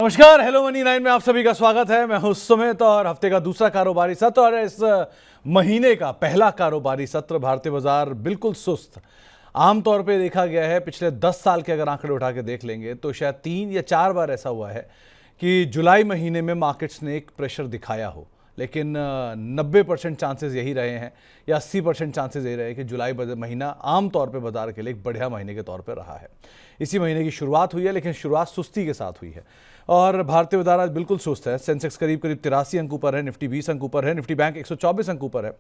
नमस्कार, hello money 9 में आप सभी का स्वागत है। मैं हूं सुमित और हफ्ते का दूसरा कारोबारी सत्र और इस महीने का पहला कारोबारी सत्र भारतीय बाजार बिल्कुल सुस्त। आमतौर पे देखा गया है, पिछले 10 साल के अगर आंकड़े उठा के देख लेंगे तो शायद 3 या 4 बार ऐसा हुआ है कि जुलाई महीने में मार्केट्स ने एक प्रेशर दिखाया हो, लेकिन 90% चांसेस यही रहे हैं या 80% चांसेस यही रहे हैं कि जुलाई महीना आमतौर पे बाजार के लिए एक बढ़िया महीने के तौर पे रहा है। इसी महीने की शुरुआत हुई है, लेकिन शुरुआत सुस्ती के साथ हुई है और भारतीय बाजार आज बिल्कुल सुस्त है। सेंसेक्स करीब 83 अंक ऊपर है, निफ्टी 20 अंक ऊपर है, निफ्टी बैंक 124 अंक ऊपर है,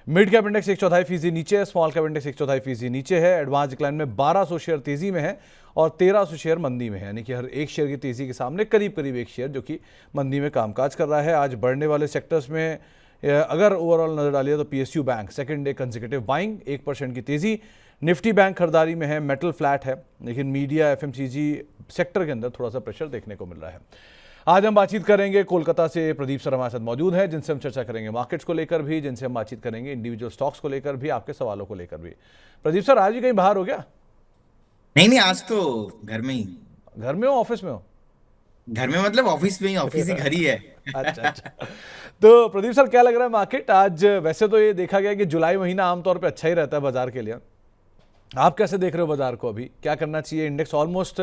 मिड कैप इंडेक्स 1/4% नीचे है, स्मॉल कैप इंडेक्स 1/4% नीचे है। एडवांस डिक्लाइन में 1200 शेयर तेजी में है और 1300 शेयर मंदी में है, यानी कि हर एक शेयर की तेजी के सामने करीब करीब एक शेयर जो कि मंदी में कामकाज कर रहा है। आज बढ़ने वाले सेक्टर्स में अगर ओवरऑल नजर डालिए तो PSU bank second day consecutive buying 1% की तेजी, निफ्टी बैंक खरीदारी में है, मेटल फ्लैट है, लेकिन मीडिया एफएमसीजी सेक्टर के अंदर थोड़ा सा प्रेशर देखने को मिल रहा है। आज हम बातचीत करेंगे कोलकाता से प्रदीप सर हमारे साथ मौजूद हैं, जिनसे हम चर्चा करेंगे मार्केट्स को लेकर भी, जिनसे हम बातचीत करेंगे इंडिविजुअल स्टॉक्स को लेकर भी, आपके सवालों को लेकर भी। प्रदीप सर, आज ही कहीं बाहर हो गया? नहीं नहीं, आज तो घर में ही। घर में हो, ऑफिस में हो? घर में मतलब ऑफिस में ही, ऑफिस ही घर ही है। अच्छा अच्छा। तो प्रदीप सर, क्या लग रहा है मार्केट आज? वैसे तो ये देखा गया कि जुलाई महीना आमतौर पे अच्छा ही रहता है बाजार के लिए। आप कैसे देख रहे हो बाजार को? अभी क्या करना चाहिए? Index almost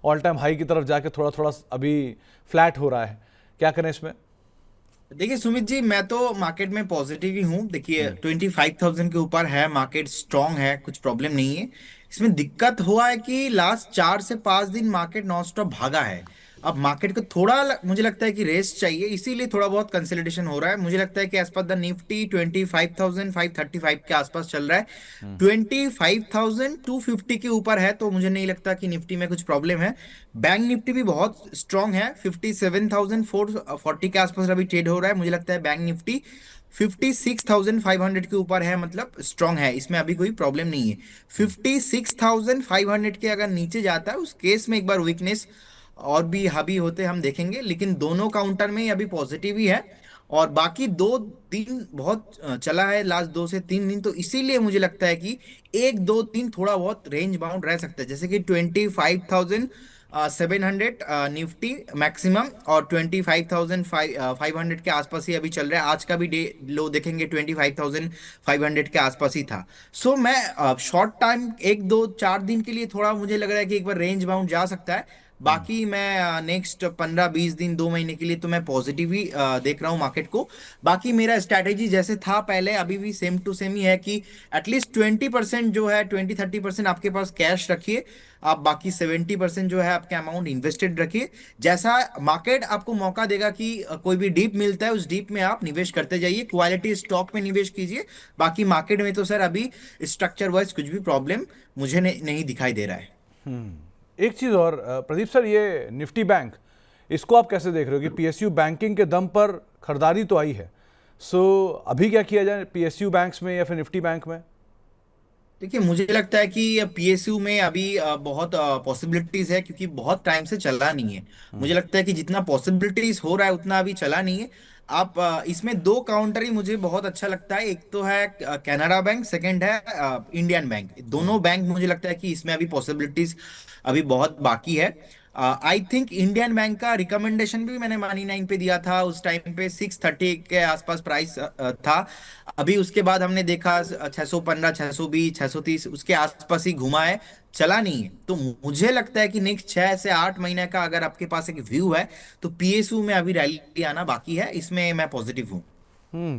all time high की तरफ जाके थोड़ा थोड़ा अभी फ्लैट हो रहा है, क्या करें इसमें? देखिए सुमित जी, मैं तो मार्केट में पॉजिटिव ही हूँ। देखिए हम्म 25,000 के ऊपर है मार्केट, स्ट्रांग है, कुछ प्रॉब्लम नहीं है। इसमें दिक्कत हुआ है कि लास्ट 4 से 5 दिन मार्केट नॉन स्टॉप भागा है। अब मार्केट को थोड़ा मुझे लगता है कि रेस्ट चाहिए, इसीलिए थोड़ा बहुत कंसोलिडेशन हो रहा है। मुझे लगता है कि एज पर द निफ्टी 25,535 के आसपास चल रहा है। हम्म 25,250 के ऊपर है तो मुझे नहीं लगता कि निफ्टी में कुछ प्रॉब्लम है। बैंक निफ्टी भी बहुत स्ट्रांग है, 57,440 के आसपास अभी ट्रेड हो रहा है। मुझे लगता है बैंक निफ्टी 56,500 के ऊपर है, मतलब स्ट्रांग है, इसमें अभी कोई प्रॉब्लम नहीं है। 56,500 के अगर नीचे जाता है उस केस में एक बार वीकनेस और भी हावी होते हम देखेंगे, लेकिन दोनों काउंटर में अभी पॉजिटिव ही है। और बाकी 2 दिन बहुत चला है, लास्ट 2 से 3 दिन, तो इसीलिए मुझे लगता है कि 1 2 3 थोड़ा बहुत रेंज बाउंड रह सकता है, जैसे कि 25,700 निफ्टी मैक्सिमम, और 25,500 के आसपास ही अभी चल रहा है। आज का भी डे लो देखेंगे 25,500 के आसपास ही था। सो मैं शॉर्ट टाइम 1 2 4 दिन के लिए थोड़ा मुझे लग रहा है कि एक बार रेंज बाउंड जा सकता है। हम्म बाकी मैं नेक्स्ट 15 20 दिन 2 महीने के लिए तो मैं पॉजिटिव ही देख रहा हूँ मार्केट को। बाकी मेरा स्ट्रैटेजी जैसे था पहले, अभी भी सेम टू सेम ही है कि एटलीस्ट 20% जो है, 20 30% आपके पास कैश रखिए। आप बाकी 70% जो है आपके अमाउंट इन्वेस्टेड रखिए। जैसा मार्केट आपको मौका देगा कि कोई भी डीप मिलता है, उस डीप में आप निवेश करते जाइए, क्वालिटी स्टॉक में निवेश कीजिए। बाकी मार्केट में तो सर अभी स्ट्रक्चर वाइज कुछ भी प्रॉब्लम मुझे नहीं दिखाई दे रहा है। एक चीज़ और प्रदीप सर, ये निफ्टी बैंक, इसको आप कैसे देख रहे हो कि पीएसयू बैंकिंग के दम पर खरीदारी तो आई है, सो अभी क्या किया जाए पीएसयू बैंक्स में या फिर निफ्टी बैंक में? देखिए मुझे लगता है कि पीएसयू में अभी बहुत पॉसिबिलिटीज है, क्योंकि बहुत टाइम से चला नहीं है। हम्म मुझे लगता है कि जितना पॉसिबिलिटीज हो रहा है उतना अभी चला नहीं है। आप इसमें दो काउंटर ही मुझे बहुत अच्छा लगता है। एक तो है कैनरा बैंक, सेकंड है इंडियन बैंक। हम्म दोनों बैंक मुझे लगता है कि इसमें अभी पॉसिबिलिटीज अभी बहुत बाकी है। आई थिंक इंडियन बैंक का रिकमेंडेशन भी मैंने मानी नाइन पे दिया था, उस टाइम पे 630 के आसपास प्राइस था। अभी उसके बाद हमने देखा 615 620 630 उसके आसपास ही घुमा है, चला नहीं है। तो मुझे लगता है कि नेक्स्ट 6 से 8 महीने का अगर आपके पास एक व्यू है तो पीएसयू में अभी रैली आना बाकी है, इसमें मैं पॉजिटिव हूँ।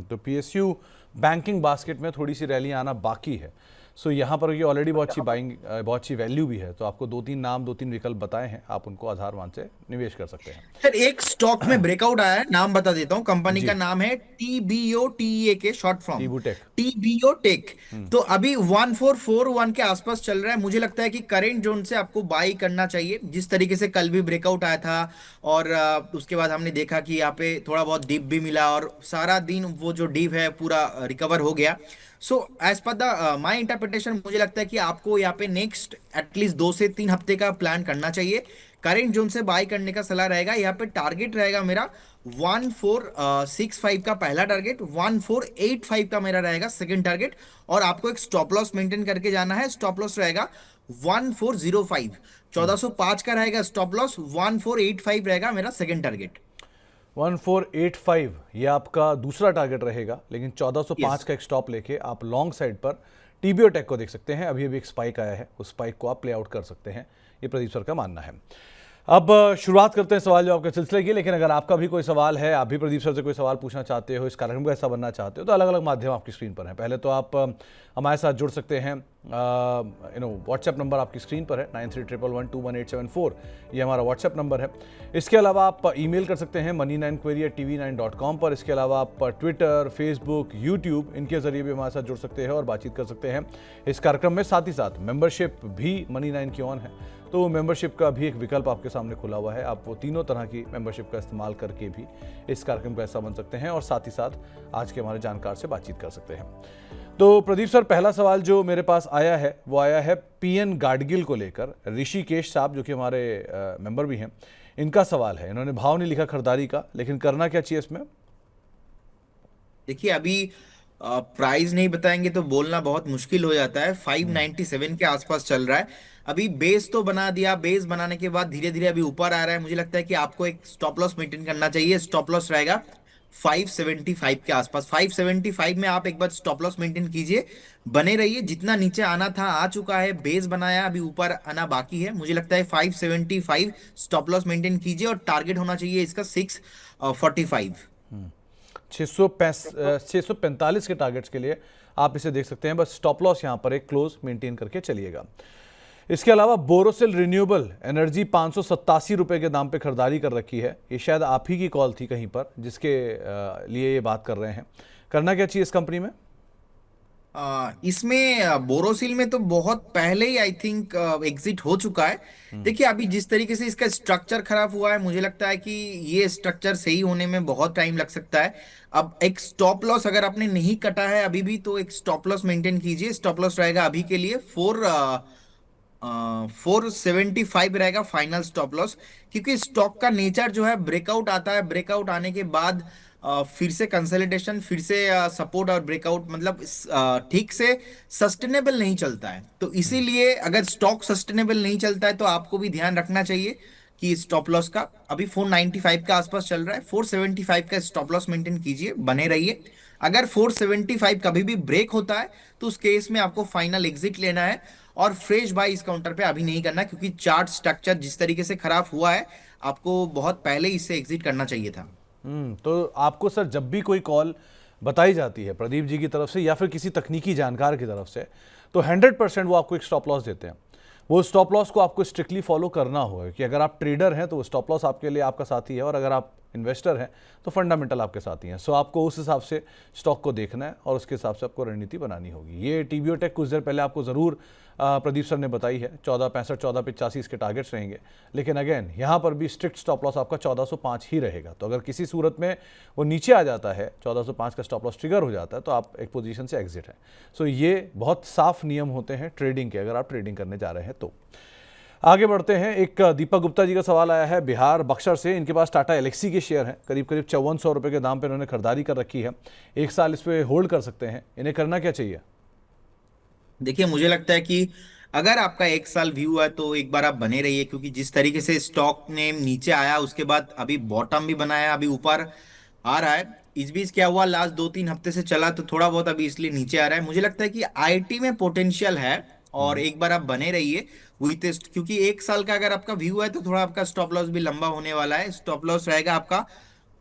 तो पीएसयू बैंकिंग बास्केट में थोड़ी सी रैली आना बाकी है। सो यहाँ पर ये ऑलरेडी बहुत अच्छी बाइंग, बहुत अच्छी वैल्यू भी है, तो आपको 2 3 नाम 2 3 विकल्प बताए हैं, आप उनको आधारवान से निवेश कर सकते सर एक स्टॉक में हैं। ब्रेकआउट आया है, नाम बता देता हूँ। कंपनी का जी। नाम है TBO, के short form, TBO Tek. TBO Tek. तो अभी 1441 के आसपास चल रहा है। मुझे लगता है कि करेंट जोन से आपको बाई करना चाहिए, जिस तरीके से कल भी ब्रेकआउट आया था। और उसके बाद हमने देखा कि यहाँ पे थोड़ा बहुत डिप भी मिला और सारा दिन वो जो डिप है पूरा रिकवर हो गया। So as per the my interpretation मुझे लगता है कि आपको यहाँ पे नेक्स्ट एटलीस्ट 2 से 3 हफ्ते का प्लान करना चाहिए। करेंट जोन से बाय करने का सलाह रहेगा। यहाँ पे टारगेट रहेगा मेरा 1465 का पहला टारगेट, 1485 का मेरा रहेगा सेकंड टारगेट। और आपको एक स्टॉप लॉस मेंटेन करके जाना है, स्टॉप लॉस रहेगा 1405। 1405 का रहेगा स्टॉप लॉस, 1485 रहेगा मेरा सेकंड टारगेट। 1485 ये आपका दूसरा टारगेट रहेगा, लेकिन 1405 यस। का एक स्टॉप लेके आप लॉन्ग साइड पर टीबीओ टेक को देख सकते हैं। अभी अभी एक स्पाइक आया है, उस स्पाइक को आप प्ले आउट कर सकते हैं, ये प्रदीप सर का मानना है। अब शुरुआत करते हैं सवाल जवाब के सिलसिले की। लेकिन अगर आपका भी कोई सवाल है, आप भी प्रदीप सर से कोई सवाल पूछना चाहते हो, इस कार्यक्रम का हिस्सा बनना चाहते हो, तो अलग अलग माध्यम आपकी स्क्रीन पर हैं। पहले तो आप हमारे साथ जुड़ सकते हैं, व्हाट्सएप नंबर आपकी स्क्रीन पर है 9311121874, ये हमारा व्हाट्सएप नंबर है। इसके अलावा आप ईमेल कर सकते हैं money9query@tv9.com पर। इसके अलावा आप ट्विटर, फेसबुक, यूट्यूब, इनके जरिए भी हमारे साथ जुड़ सकते हैं और बातचीत कर सकते हैं इस कार्यक्रम में। साथ ही साथ मेंबरशिप भी Money9 की ऑन है, तो मेंबरशिप का भी एक विकल्प आपके सामने खुला हुआ है। आप वो तीनों तरह की मेंबरशिप का इस्तेमाल करके भी इस कार्यक्रम का हिस्सा बन सकते हैं और साथ ही साथ आज के हमारे जानकार से बातचीत कर सकते हैं। तो प्रदीप सर, पहला सवाल जो मेरे पास आया है वो आया है पीएन गाडगिल को लेकर। ऋषिकेश साहब जो कि हमारे मेंबर भी हैं, इनका सवाल है। इन्होंने भाव नहीं लिखा खरीदारी का, लेकिन करना क्या चाहिए इसमें? देखिए अभी प्राइस नहीं बताएंगे तो बोलना बहुत मुश्किल हो जाता है। 597 के आसपास चल रहा है। अभी बेस तो बना दिया, बेस बनाने के बाद धीरे धीरे अभी ऊपर आ रहा है। मुझे लगता है कि आपको एक स्टॉप लॉस मेंटेन करना चाहिए। स्टॉप लॉस रहेगा 575 के आसपास। 575 में आप एक बार स्टॉप लॉस मेंटेन कीजिए, बने रहिए। जितना नीचे आना था आ चुका है, बेस बनाया, अभी ऊपर आना बाकी है। मुझे लगता है 575 स्टॉप लॉस मेंटेन कीजिए और टारगेट होना चाहिए इसका 645। 645 के टारगेट्स के लिए आप इसे देख सकते हैं। बस स्टॉप लॉस यहाँ पर एक क्लोज मेंटेन करके चलिएगा। इसके अलावा बोरोसिल रिन्यूएबल एनर्जी 587 रुपये के दाम पे खरीदारी कर रखी है। ये शायद आप ही की कॉल थी कहीं पर, जिसके लिए ये बात कर रहे हैं। करना क्या चाहिए इस कंपनी में? इसमें बोरोसिल में तो बहुत पहले ही आई थिंक एग्जिट हो चुका है। देखिए अभी जिस तरीके से इसका स्ट्रक्चर खराब हुआ है, मुझे लगता है कि ये स्ट्रक्चर सही होने में बहुत टाइम लग सकता है। अब एक स्टॉप लॉस अगर आपने नहीं कटा है अभी भी, तो एक स्टॉप लॉस मेंटेन कीजिए। स्टॉप लॉस रहेगा अभी के लिए 475 रहेगा फाइनल स्टॉप लॉस। क्योंकि स्टॉक का नेचर जो है ब्रेकआउट आता है, ब्रेकआउट आने के बाद फिर से कंसोलिडेशन, फिर से सपोर्ट और ब्रेकआउट, मतलब ठीक से सस्टेनेबल नहीं चलता है। तो इसीलिए अगर स्टॉक सस्टेनेबल नहीं चलता है तो आपको भी ध्यान रखना चाहिए कि स्टॉप लॉस का अभी 495 के आसपास चल रहा है। 475 का स्टॉप लॉस मेंटेन कीजिए, बने रहिए। अगर 475 कभी भी ब्रेक होता है तो उस केस में आपको फाइनल एग्जिट लेना है और फ्रेश बाय इस काउंटर पे अभी नहीं करना, क्योंकि चार्ट स्ट्रक्चर जिस तरीके से खराब हुआ है आपको बहुत पहले इससे एग्जिट करना चाहिए था। तो आपको सर जब भी कोई कॉल बताई जाती है प्रदीप जी की तरफ से या फिर किसी तकनीकी जानकार की तरफ से, तो 100% वो आपको एक स्टॉप लॉस देते हैं। वो स्टॉप लॉस को आपको स्ट्रिक्टली फॉलो करना होगा कि अगर आप ट्रेडर हैं तो वो स्टॉप लॉस आपके लिए आपका साथी है, और अगर आप इन्वेस्टर हैं तो फंडामेंटल आपके साथी हैं। सो आपको उस हिसाब से स्टॉक को देखना है और उसके हिसाब से आपको रणनीति बनानी होगी। ये टीबीओ टेक कुछ देर पहले आपको ज़रूर प्रदीप सर ने बताई है, 1465 1485 इसके टारगेट्स रहेंगे। लेकिन अगेन यहाँ पर भी स्ट्रिक्ट स्टॉप लॉस आपका 1405 ही रहेगा। तो अगर किसी सूरत में वो नीचे आ जाता है, 1405 का स्टॉप लॉस ट्रिगर हो जाता है, तो आप एक पोजीशन से एग्जिट है। सो ये बहुत साफ नियम होते हैं ट्रेडिंग के, अगर आप ट्रेडिंग करने जा रहे हैं तो। आगे बढ़ते हैं। एक दीपक गुप्ता जी का सवाल आया है बिहार बक्सर से। इनके पास टाटा एलेक्सी के शेयर हैं, करीब करीब 5400 रुपये के दाम पे इन्होंने खरीदारी कर रखी है। एक साल इस पर होल्ड कर सकते हैं, इन्हें करना क्या चाहिए? देखिए मुझे लगता है कि अगर आपका एक साल व्यू है तो एक बार आप बने रहिए, क्योंकि जिस तरीके से स्टॉक ने नीचे आया उसके बाद अभी बॉटम भी बनाया, अभी ऊपर आ रहा है। इस बीच क्या हुआ, लास्ट 2-3 हफ्ते से चला तो थोड़ा बहुत अभी इसलिए नीचे आ रहा है। मुझे लगता है कि आईटी में पोटेंशियल है और एक बार आप बने रहिए विथ, क्योंकि एक साल का अगर आपका व्यू है तो थोड़ा आपका स्टॉप लॉस भी लंबा होने वाला है। स्टॉप लॉस रहेगा आपका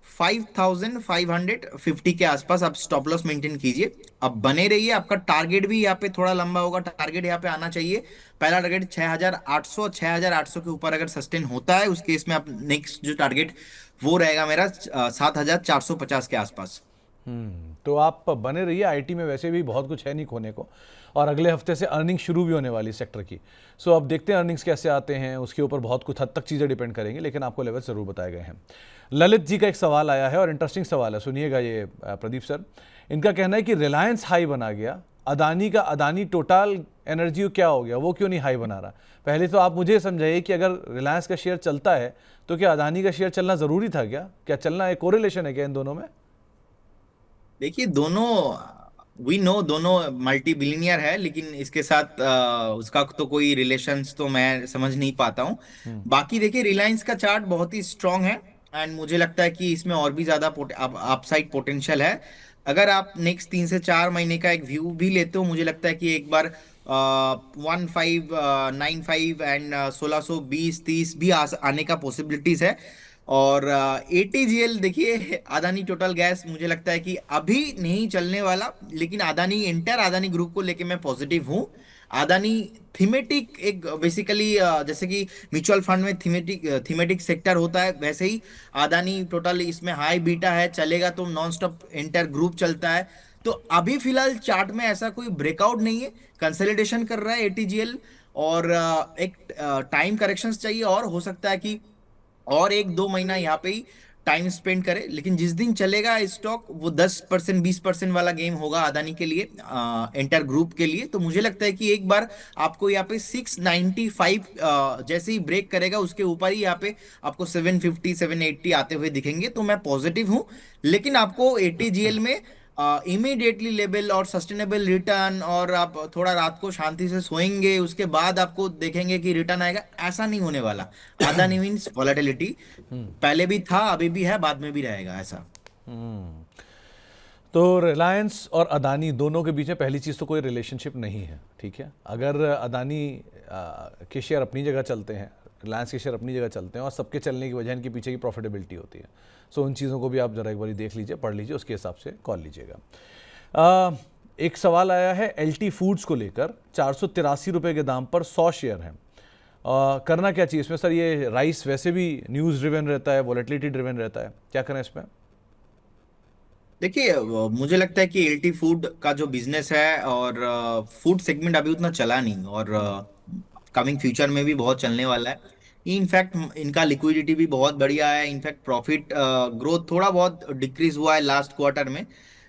5550 के आसपास। आप स्टॉप लॉस मेंटेन कीजिए, अब बने रहिए। आपका टारगेट भी यहाँ पे थोड़ा लंबा होगा, टारगेट यहाँ पे आना चाहिए। पहला टारगेट 6800, 6800 के ऊपर अगर सस्टेन होता है उस केस में आप नेक्स्ट जो टारगेट वो रहेगा मेरा 7450 के आसपास। तो आप बने रहिए। आईटी में वैसे भी बहुत कुछ है नहीं खोने को, और अगले हफ्ते से अर्निंग शुरू भी होने वाली सेक्टर की। सो अब देखते हैं अर्निंग्स कैसे आते हैं, उसके ऊपर बहुत कुछ हद तक चीज़ें डिपेंड करेंगी, लेकिन आपको लेवल ज़रूर बताए गए हैं। ललित जी का एक सवाल आया है और इंटरेस्टिंग सवाल है, सुनिएगा ये प्रदीप सर। इनका कहना है कि रिलायंस हाई बना गया, अदानी टोटल एनर्जी को क्या हो गया, वो क्यों नहीं हाई बना रहा? पहले तो आप मुझे समझाइए कि अगर रिलायंस का शेयर चलता है तो क्या अदानी का शेयर चलना ज़रूरी था? क्या चलना है? कोरिलेशन है क्या इन दोनों में? देखिए दोनों वी नो दोनों मल्टी बिलियनियर है, लेकिन इसके साथ उसका तो कोई रिलेशंस तो मैं समझ नहीं पाता हूँ। बाकी देखिए, रिलायंस का चार्ट बहुत ही स्ट्रांग है, एंड मुझे लगता है कि इसमें और भी ज्यादा अपसाइड पोटेंशियल है। अगर आप नेक्स्ट 3 से 4 महीने का एक व्यू भी लेते हो, मुझे लगता है कि एक बार 1595 एंड 1620-30 भी आने का पॉसिबिलिटीज है। और एटीजीएल देखिए, अदानी टोटल गैस, मुझे लगता है कि अभी नहीं चलने वाला, लेकिन अदानी इंटर अदानी ग्रुप को लेके मैं पॉजिटिव हूँ। अदानी थीमेटिक एक बेसिकली, जैसे कि म्यूचुअल फंड में थीमेटिक सेक्टर होता है, वैसे ही अदानी टोटल इसमें हाई बीटा है, चलेगा तो नॉन स्टॉप इंटर ग्रुप चलता है। तो अभी फिलहाल चार्ट में ऐसा कोई ब्रेकआउट नहीं है, कंसोलिडेशन कर रहा है एटीजीएल। और एक टाइम करेक्शंस चाहिए, और हो सकता है कि और 1-2 महीना यहाँ पे ही टाइम स्पेंड करे, लेकिन जिस दिन चलेगा स्टॉक, वो 10% 20% वाला गेम होगा अदानी के लिए, एंटर ग्रुप के लिए। तो मुझे लगता है कि एक बार आपको यहाँ पे 695 जैसे ही ब्रेक करेगा, उसके ऊपर ही यहाँ पे आपको 750 780 आते हुए दिखेंगे। तो मैं पॉजिटिव हूँ, लेकिन आपको एटीजीएल में इमीडिएटली लेवल और सस्टेनेबल रिटर्न, और आप थोड़ा रात को शांति से सोएंगे उसके बाद आपको देखेंगे कि रिटर्न आएगा, ऐसा नहीं होने वाला। अदानी मीन्स वॉलेटिलिटी, पहले भी था, अभी भी है, बाद में भी रहेगा ऐसा। तो रिलायंस और अदानी दोनों के बीच में पहली चीज़ तो कोई रिलेशनशिप नहीं है, ठीक है। अगर अदानी के शेयर अपनी जगह चलते हैं, रिलायंस के शेयर अपनी जगह चलते हैं, और सबके चलने की वजह इनके पीछे की प्रॉफिटेबिलिटी होती है। सो उन चीज़ों को भी आप ज़रा एक बार देख लीजिए, पढ़ लीजिए, उसके हिसाब से कॉल लीजिएगा। एक सवाल आया है एलटी फूड्स को लेकर, 483 रुपये के दाम पर 100 शेयर हैं। करना क्या चाहिए इसमें सर? ये राइस वैसे भी न्यूज़ ड्रिवन रहता है, वॉलेटिलिटी ड्रिवन रहता है, क्या करें इसमें? देखिए, मुझे लगता है कि एलटी फूड का जो बिजनेस है, और फूड सेगमेंट अभी उतना चला नहीं, और कमिंग फ्यूचर में भी बहुत चलने वाला है। इनफैक्ट इनका लिक्विडिटी भी बहुत बढ़िया है, इनफैक्ट प्रॉफिट ग्रोथ थोड़ा बहुत डिक्रीज हुआ है लास्ट क्वार्टर में,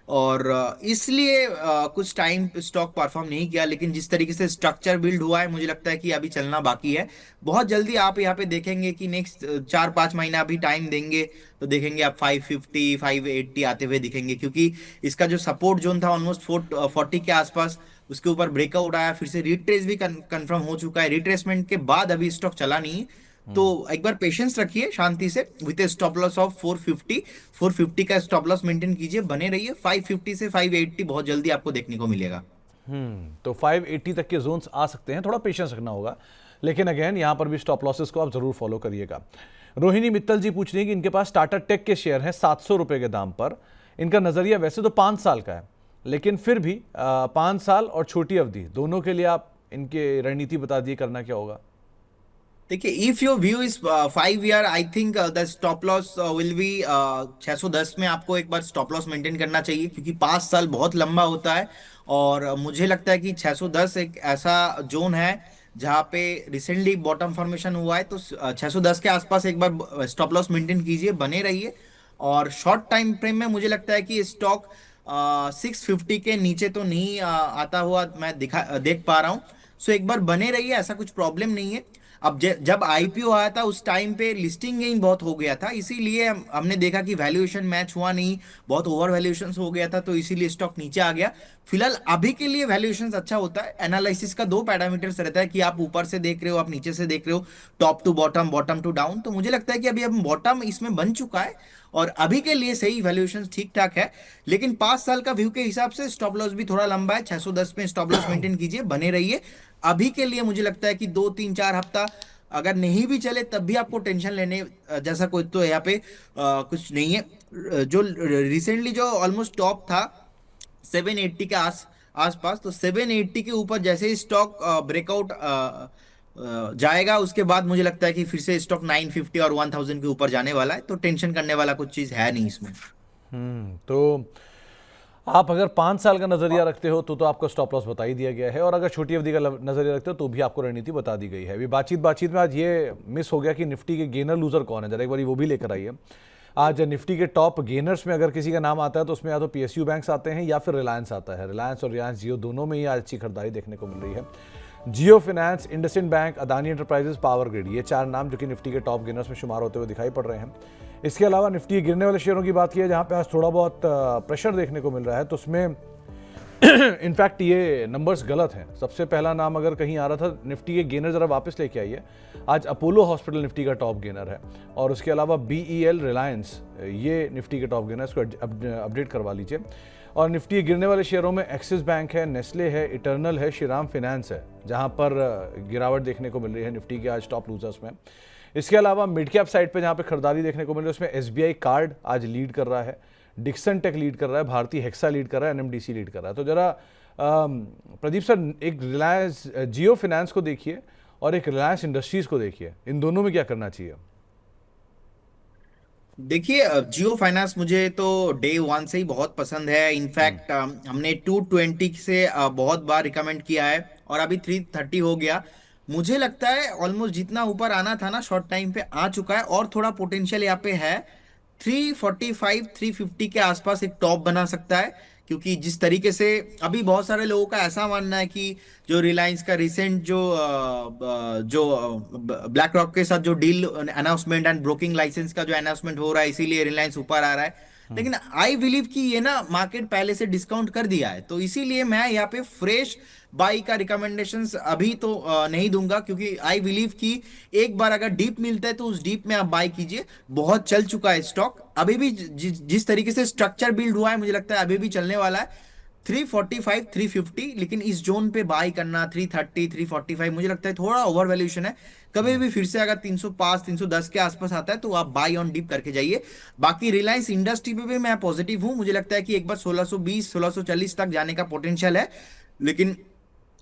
और इसलिए कुछ टाइम स्टॉक परफॉर्म नहीं किया। लेकिन जिस तरीके से स्ट्रक्चर बिल्ड हुआ है, मुझे लगता है कि अभी चलना बाकी है। बहुत जल्दी आप यहाँ पे देखेंगे कि नेक्स्ट 4-5 महीना अभी टाइम देंगे, तो देखेंगे आप 550 580 आते हुए दिखेंगे, क्योंकि इसका जो सपोर्ट जोन था ऑलमोस्ट 40 के आसपास, उसके ऊपर ब्रेकआउट आया, फिर से रिट्रेस भी कंफर्म हो चुका है। रिट्रेसमेंट के बाद अभी स्टॉक चला नहीं। तो एक बार पेशेंस रखिए शांति से, विथ स्टॉप लॉस ऑफ 450 का स्टॉप लॉस मेंटेन कीजिए, बने रहिए। 550 से 580 बहुत जल्दी आपको देखने को मिलेगा। तो 580 तक के जोन्स आ सकते हैं, थोड़ा पेशेंस रखना होगा, लेकिन अगेन यहाँ पर भी स्टॉप लॉसेस को आप जरूर फॉलो करिएगा। रोहिणी मित्तल जी पूछ रही हैं कि इनके पास टाटा टेक के शेयर हैं 700 रुपये के दाम पर। इनका नज़रिया वैसे तो 5 साल का है, लेकिन फिर भी 5 साल और छोटी अवधि दोनों के लिए आप इनके रणनीति बता दिए, करना क्या होगा? देखिए, if your view is 5 year, I think the stop loss will be 610 में। आपको एक बार स्टॉप लॉस मेंटेन करना चाहिए, क्योंकि 5 साल बहुत लंबा होता है। और मुझे लगता है कि 610 एक ऐसा जोन है जहाँ पे रिसेंटली बॉटम फॉर्मेशन हुआ है। तो 610 के आसपास एक बार स्टॉप लॉस मेंटेन कीजिए, बने रहिए। और शॉर्ट टाइम फ्रेम में मुझे लगता है कि स्टॉक 650 के नीचे तो नहीं आता हुआ मैं देख पा रहा हूँ। सो एक बार बने रहिए, ऐसा कुछ प्रॉब्लम नहीं है। अब जब आईपीओ आया था, उस टाइम पे लिस्टिंग गेन बहुत हो गया था, इसीलिए हमने देखा कि वैल्यूएशन मैच हुआ नहीं, बहुत ओवर वैल्यूएशन हो गया था, तो इसीलिए स्टॉक नीचे आ गया। फिलहाल अभी के लिए वैल्यूएशन अच्छा होता है। एनालिसिस का 2 पैरामीटर्स रहता है कि आप ऊपर से देख रहे हो, आप नीचे से देख रहे हो, top to bottom, bottom to down. तो मुझे लगता है कि अभी अब बॉटम इसमें बन चुका है, और अभी के लिए सही वैल्यूएशन ठीक ठाक है। लेकिन 5 साल का व्यू के हिसाब से स्टॉप लॉस भी थोड़ा लंबा है। 610 में स्टॉप लॉस मेंटेन कीजिए, बने रहिए। अभी के लिए मुझे लगता है कि 2-3-4 हफ्ता अगर नहीं भी चले, तब भी आपको टेंशन लेने जैसा कोई तो यहाँ पे कुछ नहीं है। जो रिसेंटली जो ऑलमोस्ट टॉप था 780 के आसपास, तो 780 के ऊपर जैसे ही स्टॉक ब्रेकआउट जाएगा, उसके बाद मुझे लगता है कि फिर से स्टॉक 950 और 1000 के ऊपर जाने वाला है। तो टेंशन करने वाला कुछ चीज है नहीं इसमें। तो आप अगर 5 साल का नजरिया रखते हो तो आपका स्टॉप लॉस बता ही दिया गया है, और अगर छोटी अवधि का नजरिया रखते हो तो भी आपको रणनीति बता दी गई है। अभी बातचीत में आज ये मिस हो गया कि निफ्टी के गेनर लूजर कौन है, जरा एक बार वो भी लेकर आइए। आज निफ्टी के टॉप गेनर्स में अगर किसी का नाम आता है तो उसमें या तो पीएसयू बैंक्स आते हैं या फिर रिलायंस आता है। रिलायंस और रिलायंस जियो दोनों में ही आज अच्छी खरीदारी देखने को मिल रही है। Jio finance, IndusInd bank, Adani enterprises, power grid, ये 4 नाम जो कि निफ्टी के टॉप गेनर्स में शुमार होते हुए दिखाई पड़ रहे हैं। इसके अलावा निफ्टी गिरने वाले शेयरों की बात की है, जहां पे आज थोड़ा बहुत प्रेशर देखने को मिल रहा है, तो उसमें इनफैक्ट ये नंबर्स गलत हैं। सबसे पहला नाम अगर कहीं आ रहा था निफ्टी के गेनर, ज़रा वापस लेके आइए। आज अपोलो हॉस्पिटल निफ्टी का टॉप गेनर है, और उसके अलावा BEL रिलायंस ये निफ्टी के टॉप गेनर है, इसको अपडेट करवा लीजिए। और निफ्टी के गिरने वाले शेयरों में एक्सिस बैंक है, नेस्ले है, इटर्नल है, श्रीराम फिनेंस है, जहां पर गिरावट देखने को मिल रही है निफ्टी के आज टॉप लूजर्स में। इसके अलावा मिड कैप साइड पे जहां पे खरीदारी देखने को मिल रही है उसमें SBI कार्ड आज लीड कर रहा है, डिक्सन टेक लीड कर रहा है, भारतीय हेक्सा लीड कर रहा है, NMDC लीड कर रहा है। तो जरा प्रदीप सर, एक रिलायंस जियो फिनेंस को देखिए और एक रिलायंस इंडस्ट्रीज को देखिए, इन दोनों में क्या करना चाहिए? देखिए, जियो फाइनेंस मुझे तो डे वन से ही बहुत पसंद है। इनफैक्ट हमने 220 से बहुत बार रिकमेंड किया है और अभी 330 हो गया। मुझे लगता है ऑलमोस्ट जितना ऊपर आना था ना शॉर्ट टाइम पे आ चुका है, और थोड़ा पोटेंशियल यहाँ पे है। 345 350 के आसपास एक टॉप बना सकता है, क्योंकि जिस तरीके से अभी बहुत सारे लोगों का ऐसा मानना है कि जो रिलायंस का रिसेंट जो ब्लैक रॉक के साथ जो deal announcement and broking licence का जो अनाउंसमेंट हो रहा है, इसीलिए रिलायंस ऊपर आ रहा है। लेकिन आई बिलीव कि ये ना मार्केट पहले से डिस्काउंट कर दिया है, तो इसीलिए मैं यहाँ पे फ्रेश बाई का रिकमेंडेशंस अभी तो नहीं दूंगा, क्योंकि आई बिलीव कि एक बार अगर डीप मिलता है तो उस डीप में आप बाई कीजिए। बहुत चल चुका है स्टॉक, अभी भी जिस तरीके से स्ट्रक्चर बिल्ड हुआ है मुझे लगता है अभी भी चलने वाला है। 345 350, लेकिन इस जोन पे बाई करना 330 345 मुझे लगता है थोड़ा ओवर वैल्यूएशन है। कभी भी फिर से अगर 305 310 के आसपास आता है तो आप बाई ऑन डिप करके जाइए। बाकी रिलायंस इंडस्ट्री पे भी मैं पॉजिटिव हूं, मुझे लगता है कि एक बार 1620 1640 तक जाने का पोटेंशियल है। लेकिन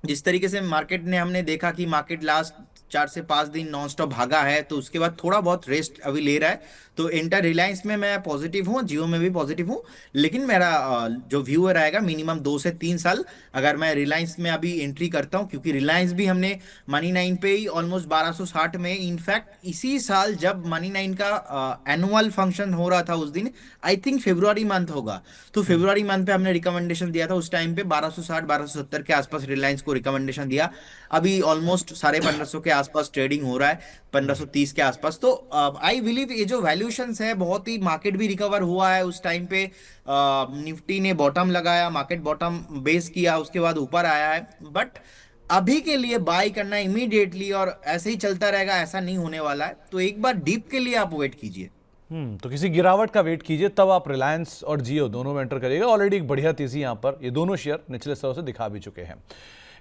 जिस तरीके से मार्केट ने हमने देखा कि मार्केट लास्ट 4 से 5 दिन नॉनस्टॉप भागा है, तो उसके बाद थोड़ा बहुत रेस्ट अभी ले रहा है। तो इंटर रिलायंस में मैं पॉजिटिव हूँ, जियो में भी पॉजिटिव हूँ। लेकिन मेरा जो व्यू रहेगा मिनिमम 2 से 3 साल अगर मैं रिलायंस में अभी एंट्री करता हूँ, क्योंकि रिलायंस भी हमने मनी नाइन पे ही ऑलमोस्ट 1260 में, इनफैक्ट इसी साल जब मनी नाइन का एनुअल फंक्शन हो रहा था उस दिन, आई थिंक फेब्रुआरी मंथ होगा, तो फेब्रुआरी मंथ पे हमने रिकमेंडेशन दिया था। उस टाइम पे 1260 1270 के आसपास रिलायंस को रिकमेंडेशन दिया। अभी ऑलमोस्ट 1550 के आसपास ट्रेडिंग हो रहा है, 1530 के आसपास। तो आई बिलीव ये जो वैल्यूएशंस है, बहुत ही मार्केट भी रिकवर हुआ है उस टाइम पे। निफ्टी ने बॉटम लगाया, मार्केट बॉटम बेस किया, उसके बाद ऊपर आया है। बट अभी के लिए बाय करना इमीडिएटली और ऐसे ही चलता रहेगा ऐसा नहीं होने वाला है, तो एक बार डीप के लिए आप वेट कीजिए। तो किसी गिरावट का वेट कीजिए, तब आप रिलायंस और जियो दोनों में एंटर करिएगा। ऑलरेडी एक बढ़िया तेजी यहाँ पर ये दोनों शेयर निचले स्तरों से दिखा भी चुके हैं।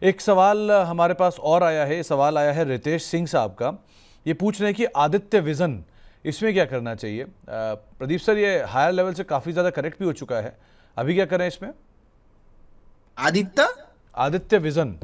एक सवाल हमारे पास और आया है, सवाल आया है रितेश सिंह साहब का। ये पूछ रहे हैं कि आदित्य विजन, इसमें क्या करना चाहिए? प्रदीप सर, ये हायर लेवल से काफ़ी ज़्यादा करेक्ट भी हो चुका है, अभी क्या करें इसमें? आदित्य आदित्य विजन,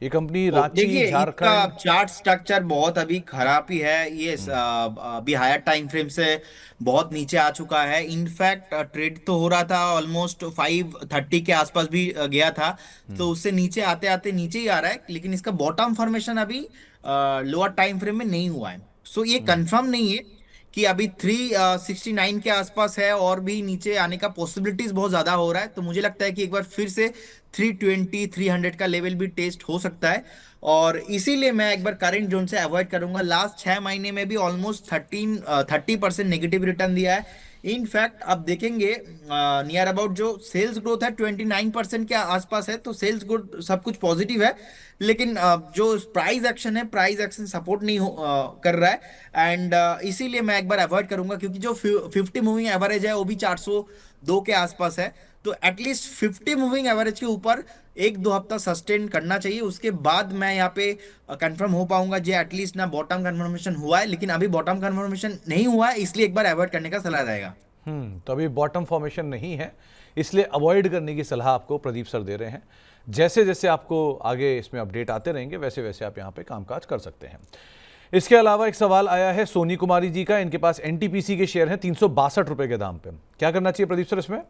ये कंपनी रांची देखिए, इसका झारखंड। चार्ट स्ट्रक्चर बहुत अभी खराब ही है। ये अभी हायर टाइम फ्रेम से बहुत नीचे आ चुका है। इनफैक्ट ट्रेड तो हो रहा था ऑलमोस्ट 530 के आसपास भी गया था, तो उससे नीचे आते आते नीचे ही आ रहा है। लेकिन इसका बॉटम फॉर्मेशन अभी लोअर टाइम फ्रेम में नहीं हुआ है, सो ये कंफर्म नहीं है कि अभी 369 के आसपास है, और भी नीचे आने का पॉसिबिलिटीज बहुत ज्यादा हो रहा है। तो मुझे लगता है कि एक बार फिर से 320 300 का लेवल भी टेस्ट हो सकता है, और इसीलिए मैं एक बार करंट जोन से अवॉइड करूंगा। लास्ट 6 महीने में भी ऑलमोस्ट 30% नेगेटिव रिटर्न दिया है। इनफैक्ट आप देखेंगे नियर अबाउट जो सेल्स ग्रोथ है 29% के आसपास है, तो सेल्स ग्रोथ सब कुछ पॉजिटिव है। लेकिन जो प्राइस एक्शन है, प्राइस एक्शन सपोर्ट नहीं कर रहा है। एंड इसीलिए मैं एक बार अवॉइड करूंगा, क्योंकि जो 50 मूविंग एवरेज है वो भी 402 के आसपास है। तो एटलीस्ट 50 मूविंग एवरेज के ऊपर 1-2 हफ्ता सस्टेन करना चाहिए, उसके बाद मैं यहाँ पे कंफर्म हो पाऊंगा जे एटलीस्ट ना बॉटम कन्फर्मेशन हुआ है। लेकिन अभी बॉटम कन्फर्मेशन नहीं हुआ है, इसलिए एक बार अवॉइड करने का सलाह रहेगा। तो अभी बॉटम फॉर्मेशन नहीं है, इसलिए अवॉइड करने की सलाह आपको प्रदीप सर दे रहे हैं। जैसे जैसे आपको आगे इसमें अपडेट आते रहेंगे, वैसे वैसे आप यहाँ पे कामकाज कर सकते हैं। इसके अलावा एक सवाल आया है सोनी कुमारी जी का, इनके पास NTPC के शेयर हैं 362 रुपए के दाम पे, क्या करना चाहिए प्रदीप सर इसमें?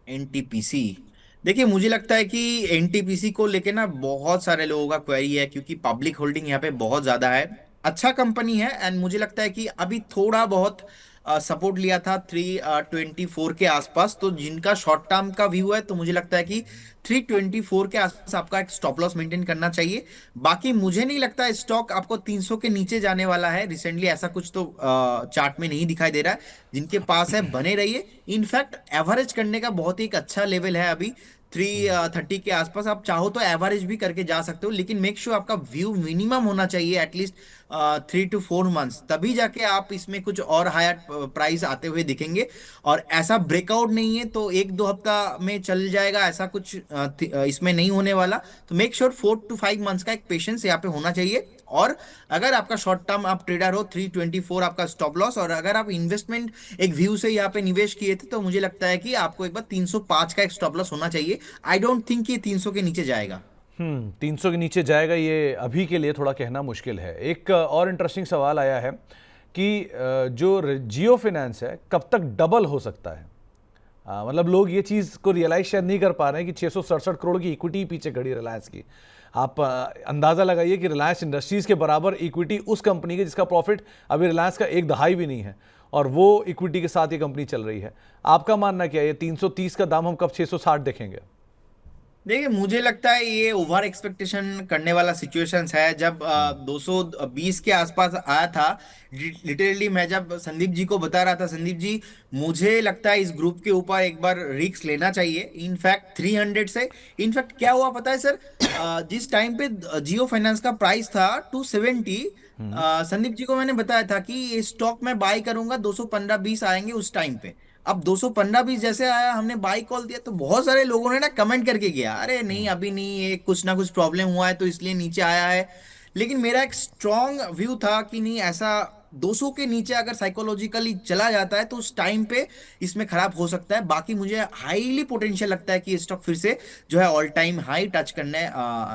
एनटीपीसी, देखिए मुझे लगता है कि एनटीपीसी को लेके ना बहुत सारे लोगों का क्वेरी है, क्योंकि पब्लिक होल्डिंग यहाँ पे बहुत ज्यादा है। अच्छा कंपनी है, एंड मुझे लगता है कि अभी थोड़ा बहुत सपोर्ट लिया था 324 के आसपास। तो जिनका शॉर्ट टर्म का व्यू है तो मुझे लगता है कि 324 के आसपास आपका एक स्टॉप लॉस मेंटेन करना चाहिए। बाकी मुझे नहीं लगता स्टॉक आपको 300 के नीचे जाने वाला है, रिसेंटली ऐसा कुछ तो चार्ट में नहीं दिखाई दे रहा है। जिनके पास है बने रहिए। इनफैक्ट एवरेज करने का बहुत ही एक अच्छा लेवल है अभी 330 के आसपास। आप चाहो तो एवरेज भी करके जा सकते हो, लेकिन मेक श्योर आपका व्यू मिनिमम होना चाहिए एटलीस्ट 3 to 4 मंथ्स, तभी जाके आप इसमें कुछ और हायर प्राइस आते हुए दिखेंगे। और ऐसा ब्रेकआउट नहीं है तो 1-2 हफ्ता में चल जाएगा, ऐसा कुछ इसमें नहीं होने वाला। तो मेक श्योर 4 to 5 मंथ्स का एक पेशेंस यहाँ पे होना चाहिए। और अगर आपका शॉर्ट टर्म आप ट्रेडर हो, 324 आपका स्टॉप लॉस, और अगर आप इन्वेस्टमेंट एक व्यू से यहाँ पे निवेश किए थे तो मुझे लगता है कि आपको एक बार 305 का एक स्टॉप लॉस होना चाहिए। आई डोंट थिंक ये 300 के नीचे जाएगा। 300 के नीचे जाएगा ये अभी के लिए थोड़ा कहना मुश्किल है। एक और इंटरेस्टिंग सवाल आया है कि जो जियो फाइनेंस है कब तक डबल हो सकता है। मतलब लोग ये चीज़ को रियलाइज शायद नहीं कर पा रहे हैं कि 667 करोड़ की इक्विटी पीछे खड़ी रिलायंस की। आप अंदाज़ा लगाइए कि रिलायंस इंडस्ट्रीज़ के बराबर इक्विटी उस कंपनी की जिसका प्रॉफिट अभी रिलायंस का एक दहाई भी नहीं है, और वो इक्विटी के साथ ये कंपनी चल रही है। आपका मानना क्या है, ये 330 का दाम हम कब 660 देखेंगे? देखिए मुझे लगता है ये ओवर एक्सपेक्टेशन करने वाला सिचुएशंस है। जब 220 के आसपास आया था, लिटरली मैं जब संदीप जी को बता रहा था, संदीप जी मुझे लगता है इस ग्रुप के ऊपर एक बार रिस्क लेना चाहिए। इनफैक्ट 300 से, इनफैक्ट क्या हुआ पता है सर, जिस टाइम पे जियो फाइनेंस का प्राइस था 270, संदीप जी को मैंने बताया था कि ये स्टॉक मैं बाई करूंगा 215-20 आएंगे उस टाइम पे। अब 215-20 जैसे आया, हमने बाई कॉल दिया तो बहुत सारे लोगों ने ना कमेंट करके गया, अरे नहीं अभी नहीं, ये कुछ ना कुछ प्रॉब्लम हुआ है तो इसलिए नीचे आया है। लेकिन मेरा एक स्ट्रॉन्ग व्यू था कि नहीं, ऐसा 200 के नीचे अगर साइकोलॉजिकली चला जाता है तो उस टाइम पे इसमें खराब हो सकता है। बाकी मुझे हाईली पोटेंशियल लगता है कि ये स्टॉक फिर से जो है ऑल टाइम हाई टच करने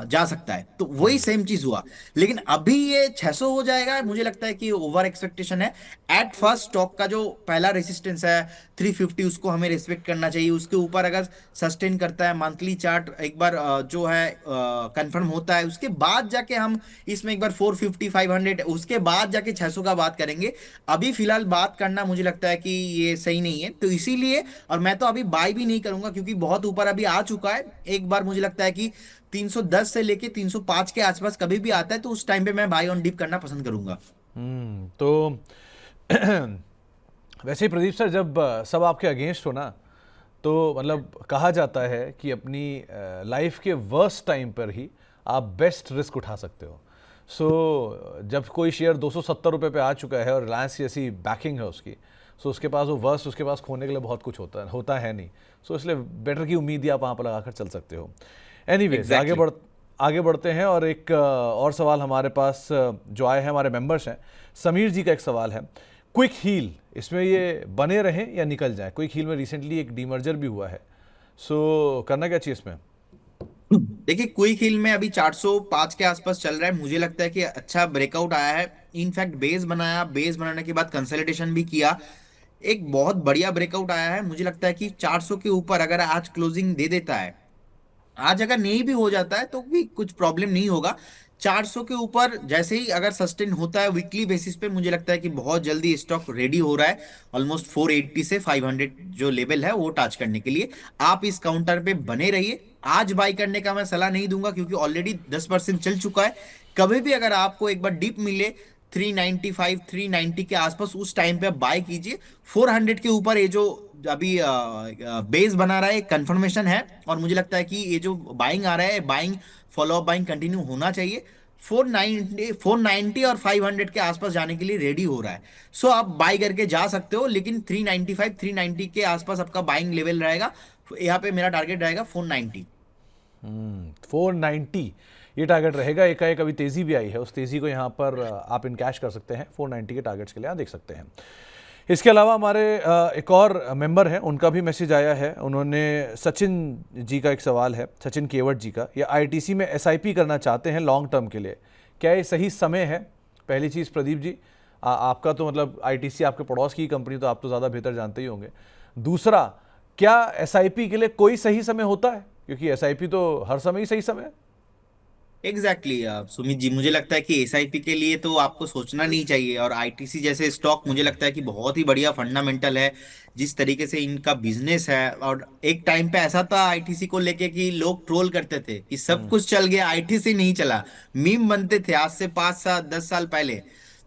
जा सकता है। तो वही सेम चीज हुआ। लेकिन अभी ये 600 हो जाएगा, मुझे लगता है कि ओवर एक्सपेक्टेशन है। एट फर्स्ट स्टॉक का जो पहला रेसिस्टेंस है 350, उसको हमें रिस्पेक्ट करना चाहिए। उसके ऊपर अगर सस्टेन करता है, मंथली चार्ट एक बार जो है कंफर्म होता है, उसके बाद जाके हम इसमें एक बार 450 500, उसके बाद जाके 600 का बात करेंगे। अभी फिलहाल बात करना मुझे लगता है कि ये सही नहीं है, तो इसीलिए। और मैं तो अभी बाय भी नहीं करूंगा क्योंकि बहुत ऊपर अभी आ चुका है। एक बार मुझे लगता है कि 310 से लेके 305 के आसपास कभी भी आता है तो उस टाइम पे मैं बाय ऑन डिप करना पसंद करूंगा। तो वैसे ही प्रदीप सर, जब सब आपके अगेंस्ट हो ना, तो मतलब कहा जाता है कि अपनी लाइफ के वर्स्ट टाइम पर ही आप बेस्ट रिस्क उठा सकते हो। जब कोई शेयर 270 रुपये पे आ चुका है और रिलायंस की ऐसी बैकिंग है उसकी, उसके पास वो वर्स्ट, उसके पास खोने के लिए बहुत कुछ होता है नहीं। इसलिए बेटर की उम्मीद ही आप वहाँ पर लगाकर चल सकते हो। Anyways, Exactly. आगे बढ़ते हैं। और एक और सवाल हमारे पास जो आए हैं, हमारे मेंबर्स हैं, समीर जी का एक सवाल है, क्विक हील, इसमें ये बने रहें या निकल जाए? क्विक हील में रिसेंटली एक डीमर्जर भी हुआ है, करना क्या चाहिए इसमें? देखिए क्विक हिल में अभी 405 के आसपास चल रहा है। मुझे लगता है कि अच्छा ब्रेकआउट आया है। इनफैक्ट बेस बनाया, बेस बनाने के बाद कंसोलिडेशन भी किया, एक बहुत बढ़िया ब्रेकआउट आया है। मुझे लगता है कि 400 के ऊपर अगर आज क्लोजिंग दे देता है, आज अगर नहीं भी हो जाता है तो भी कुछ प्रॉब्लम नहीं होगा। 400 के ऊपर जैसे ही अगर सस्टेन होता है वीकली बेसिस पे, मुझे लगता है कि बहुत जल्दी स्टॉक रेडी हो रहा है ऑलमोस्ट 480 से 500 जो लेवल है वो टच करने के लिए। आप इस काउंटर पे बने रहिए। आज बाई करने का मैं सलाह नहीं दूंगा क्योंकि ऑलरेडी 10% चल चुका है। कभी भी अगर आपको एक बार डिप मिले 395 390 के आसपास, उस टाइम पे आप बाय कीजिए। 400 के ऊपर ये जो अभी बेस बना रहा है कंफर्मेशन है, और मुझे लगता है कि ये जो बाइंग आ रहा है, buying follow up buying continue होना चाहिए। 490 और 500 के आसपास जाने के लिए रेडी हो रहा है। आप बाई करके जा सकते हो, लेकिन 395 390 के आसपास आपका बाइंग लेवल रहेगा। यहाँ पे मेरा टारगेट रहेगा 490। 490 ये टारगेट रहेगा। एकाएक अभी तेज़ी भी आई है, उस तेज़ी को यहाँ पर आप इनकैश कर सकते हैं। 490 के टारगेट्स के लिए आप देख सकते हैं। इसके अलावा हमारे एक और मेंबर हैं, उनका भी मैसेज आया है। उन्होंने, सचिन जी का एक सवाल है, सचिन केवट जी का, ये आईटीसी में एसआईपी करना चाहते हैं लॉन्ग टर्म के लिए, क्या ये सही समय है? पहली चीज़ प्रदीप जी, आपका तो मतलब आईटीसी आपके पड़ोस की कंपनी, तो आप तो ज़्यादा बेहतर जानते ही होंगे। दूसरा, क्या एसआईपी के लिए कोई सही समय होता है? क्योंकि एसआईपी तो हर समय ही सही समय है। एग्जैक्टली exactly, सुमित जी, मुझे लगता है कि एसआईपी के लिए तो आपको सोचना नहीं चाहिए। और आईटीसी जैसे स्टॉक मुझे लगता है कि बहुत ही बढ़िया फंडामेंटल है, जिस तरीके से इनका बिजनेस है। और एक टाइम पे ऐसा था आईटीसी को लेके कि लोग ट्रोल करते थे कि सब हम्म। कुछ चल गया, आईटीसी नहीं चला। मीम बनते थे आज से 5 साल 10 साल पहले।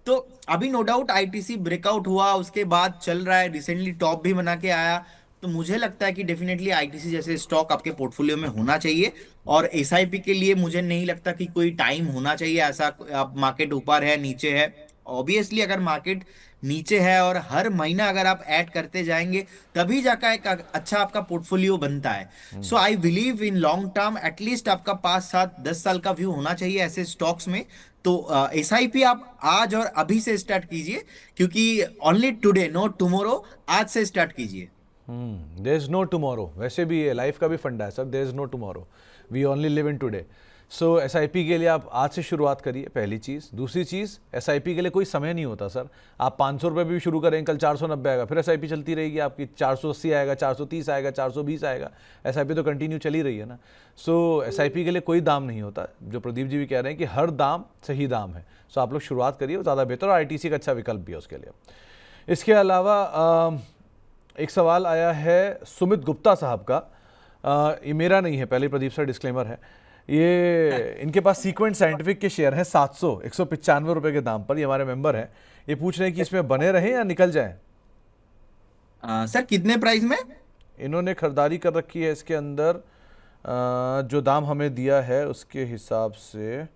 तो अभी नो डाउट आईटीसी ब्रेकआउट हुआ, उसके बाद चल रहा है, रिसेंटली टॉप भी बना के आया। तो मुझे लगता है कि डेफिनेटली आईटीसी जैसे स्टॉक आपके पोर्टफोलियो में होना चाहिए। और एसआईपी के लिए मुझे नहीं लगता कि कोई टाइम होना चाहिए ऐसा। आप मार्केट ऊपर है नीचे है, ऑब्वियसली अगर मार्केट नीचे है और हर महीना अगर आप ऐड करते जाएंगे, तभी जाकर एक अच्छा आपका पोर्टफोलियो बनता है। So I believe in long term at least आपका 5 7 10 साल का व्यू होना चाहिए ऐसे स्टॉक्स में। तो एसआईपी आप आज और अभी से स्टार्ट कीजिए, क्योंकि ओनली टुडे नॉट टुमारो, आज से स्टार्ट कीजिए। देर इज नो टुमारो, वैसे भी ये लाइफ का भी फंडा है sir, there is no tomorrow, we only live in today. So SIP के लिए आप आज से शुरुआत करिए, पहली चीज़। दूसरी चीज़, एसआईपी के लिए कोई समय नहीं होता सर। आप 500 रुपये भी शुरू करें, कल 490 आएगा, फिर एसआईपी चलती रहेगी आपकी, 480 आएगा, 430 आएगा, 420 आएगा, एसआईपी तो कंटिन्यू चली रही है ना। सो एसआईपी के लिए कोई दाम नहीं होता, जो प्रदीप जी भी कह रहे हैं कि हर दाम सही दाम है। सो आप लोग शुरुआत करिए, वो ज़्यादा बेहतर, और आईटीसी का अच्छा विकल्प भी है उसके लिए। इसके अलावा एक सवाल आया है सुमित गुप्ता साहब का। ये मेरा नहीं है, पहले प्रदीप सर डिस्क्लेमर है। ये इनके पास सीक्वेंट साइंटिफिक के शेयर हैं 195 रुपए के दाम पर, ये हमारे मेंबर हैं। ये पूछ रहे हैं कि इसमें बने रहें या निकल जाएं। सर कितने प्राइस में? इन्होंने खरीदारी कर रखी है इसके अंदर, जो दाम हमें दिया है उसके हिसाब से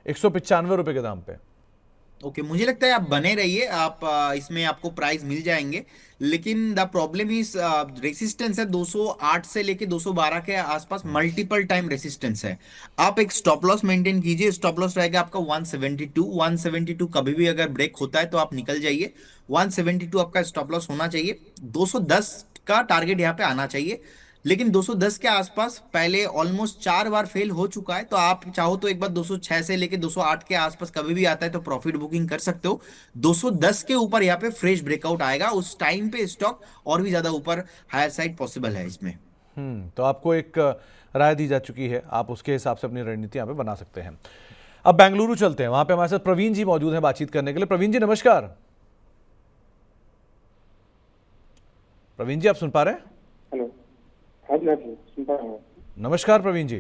195 रुपए के दाम पे। ओके, मुझे लगता है आप बने रहिए, आप इसमें आपको प्राइस मिल जाएंगे। लेकिन द प्रॉब्लम इज रेसिस्टेंस है 208 से लेके 212 के आसपास, मल्टीपल टाइम रेसिस्टेंस है। आप एक स्टॉप लॉस मेंटेन कीजिए, स्टॉप लॉस रहेगा आपका 172। 172 कभी भी अगर ब्रेक होता है तो आप निकल जाइए। 172 आपका स्टॉप लॉस होना चाहिए। 210 का टारगेट यहाँ पे आना चाहिए। लेकिन 210 के आसपास पहले ऑलमोस्ट 4 बार फेल हो चुका है, तो आप चाहो तो एक बार 206 से लेके 208 के आसपास कभी भी आता है तो प्रॉफिट बुकिंग कर सकते हो। 210 के ऊपर यहाँ पे फ्रेश ब्रेकआउट आएगा, उस टाइम पे स्टॉक और भी ज्यादा ऊपर हायर साइड पॉसिबल है इसमें। तो आपको एक राय दी जा चुकी है, आप उसके हिसाब से अपनी रणनीति यहाँ पे बना सकते हैं। अब बेंगलुरु चलते हैं, वहां पे हमारे साथ प्रवीण जी मौजूद हैं बातचीत करने के लिए। प्रवीण जी नमस्कार। प्रवीण जी आप सुन पा रहे हैं? हेलो। हाँ जी, हाँ जी, सुन पा रहा हूँ। नमस्कार प्रवीण जी।